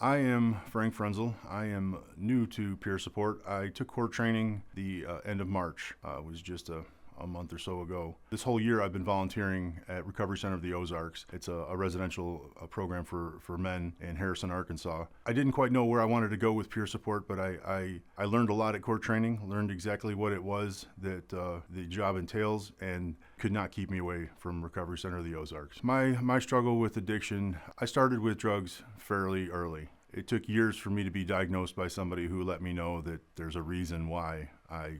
I am Frank Frenzel. I am new to peer support. I took core training the end of March. It was just a month or so ago. This whole year I've been volunteering at Recovery Center of the Ozarks. It's a residential program for men in Harrison, Arkansas. I didn't quite know where I wanted to go with peer support, but I learned a lot at core training, learned exactly what it was that the job entails, and could not keep me away from Recovery Center of the Ozarks. My struggle with addiction, I started with drugs fairly early. It took years for me to be diagnosed by somebody who let me know that there's a reason why I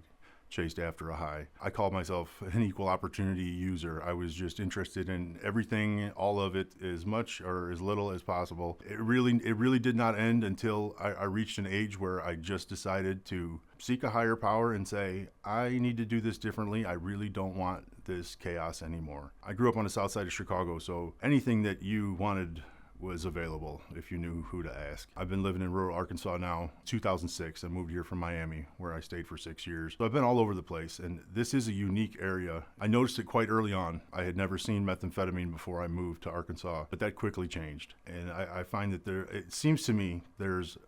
chased after a high. I called myself an equal opportunity user. I was just interested in everything, all of it, as much or as little as possible. It really did not end until I reached an age where I just decided to seek a higher power and say, I need to do this differently. I really don't want this chaos anymore. I grew up on the south side of Chicago, so anything that you wanted was available if you knew who to ask. I've been living in rural Arkansas now, 2006. I moved here from Miami, where I stayed for 6 years. So I've been all over the place, and this is a unique area. I noticed it quite early on. I had never seen methamphetamine before I moved to Arkansas, but that quickly changed. And I find that it seems to me there's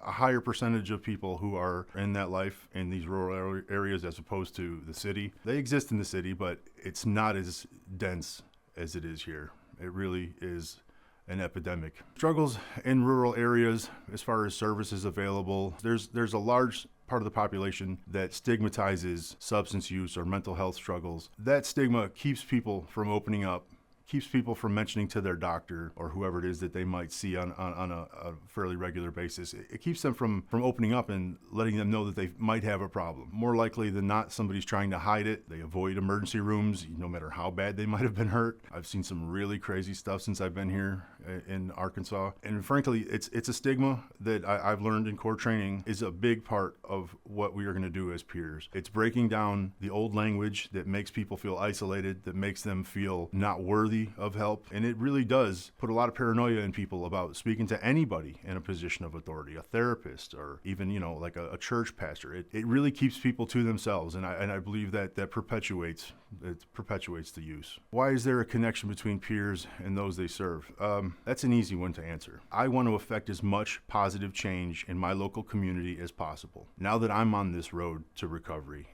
a higher percentage of people who are in that life in these rural areas as opposed to the city. They exist in the city, but it's not as dense as it is here. It really is an epidemic. Struggles in rural areas as far as services available. There's a large part of the population that stigmatizes substance use or mental health struggles. That stigma keeps people from opening up, keeps people from mentioning to their doctor or whoever it is that they might see on a fairly regular basis. It keeps them from opening up and letting them know that they might have a problem. More likely than not, somebody's trying to hide it. They avoid emergency rooms, no matter how bad they might have been hurt. I've seen some really crazy stuff since I've been here in Arkansas. And frankly, it's a stigma that I've learned in core training is a big part of what we are going to do as peers. It's breaking down the old language that makes people feel isolated, that makes them feel not worthy of help. And it really does put a lot of paranoia in people about speaking to anybody in a position of authority, a therapist, or even, like a church pastor. It really keeps people to themselves. And I believe that perpetuates the use. Why is there a connection between peers and those they serve? That's an easy one to answer. I want to affect as much positive change in my local community as possible. Now that I'm on this road to recovery,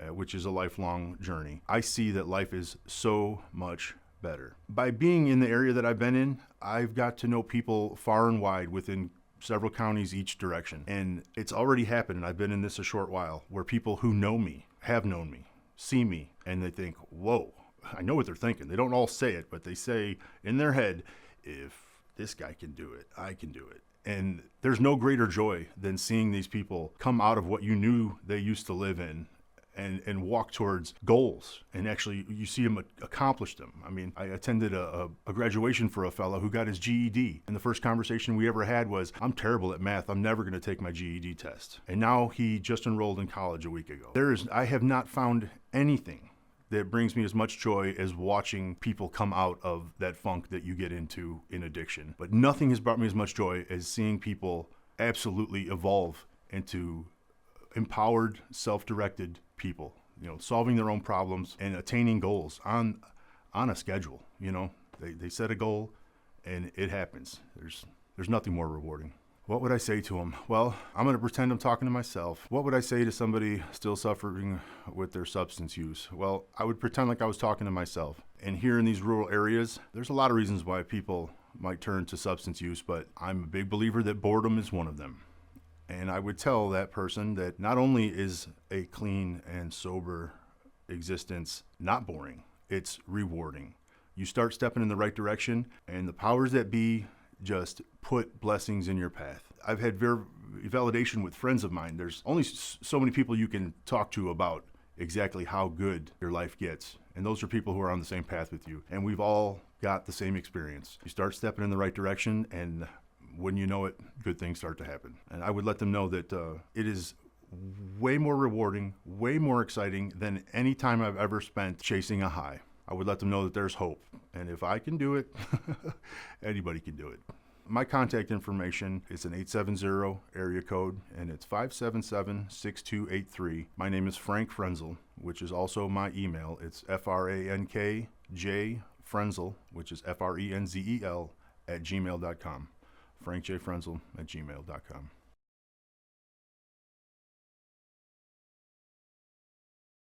which is a lifelong journey, I see that life is so much better. By being in the area that I've been in, I've got to know people far and wide within several counties each direction. And it's already happened, and I've been in this a short while, where people who know me, have known me, see me, and they think, whoa, I know what they're thinking. They don't all say it, but they say in their head, if this guy can do it, I can do it. And there's no greater joy than seeing these people come out of what you knew they used to live in and walk towards goals, and actually you see them accomplish them. I mean, I attended a graduation for a fellow who got his GED, and the first conversation we ever had was, I'm terrible at math, I'm never going to take my GED test. And now he just enrolled in college a week ago. I have not found anything that brings me as much joy as watching people come out of that funk that you get into in addiction. But nothing has brought me as much joy as seeing people absolutely evolve into empowered, self-directed people, solving their own problems and attaining goals on a schedule. They set a goal and it happens. There's nothing more rewarding. What would I say to them? Well, I'm going to pretend I'm talking to myself. What would I say to somebody still suffering with their substance use? Well, I would pretend like I was talking to myself. And here in these rural areas, there's a lot of reasons why people might turn to substance use, but I'm a big believer that boredom is one of them. And I would tell that person that not only is a clean and sober existence not boring, it's rewarding. You start stepping in the right direction, and the powers that be just put blessings in your path. I've had validation with friends of mine. There's only so many people you can talk to about exactly how good your life gets. And those are people who are on the same path with you. And we've all got the same experience. You start stepping in the right direction, and when you know it, good things start to happen. And I would let them know that it is way more rewarding, way more exciting than any time I've ever spent chasing a high. I would let them know that there's hope. And if I can do it, anybody can do it. My contact information is an 870 area code, and it's 577-6283. My name is Frank Frenzel, which is also my email. It's FrankJ Frenzel, which is FRENZEL, @gmail.com. frankjfrenzel@gmail.com.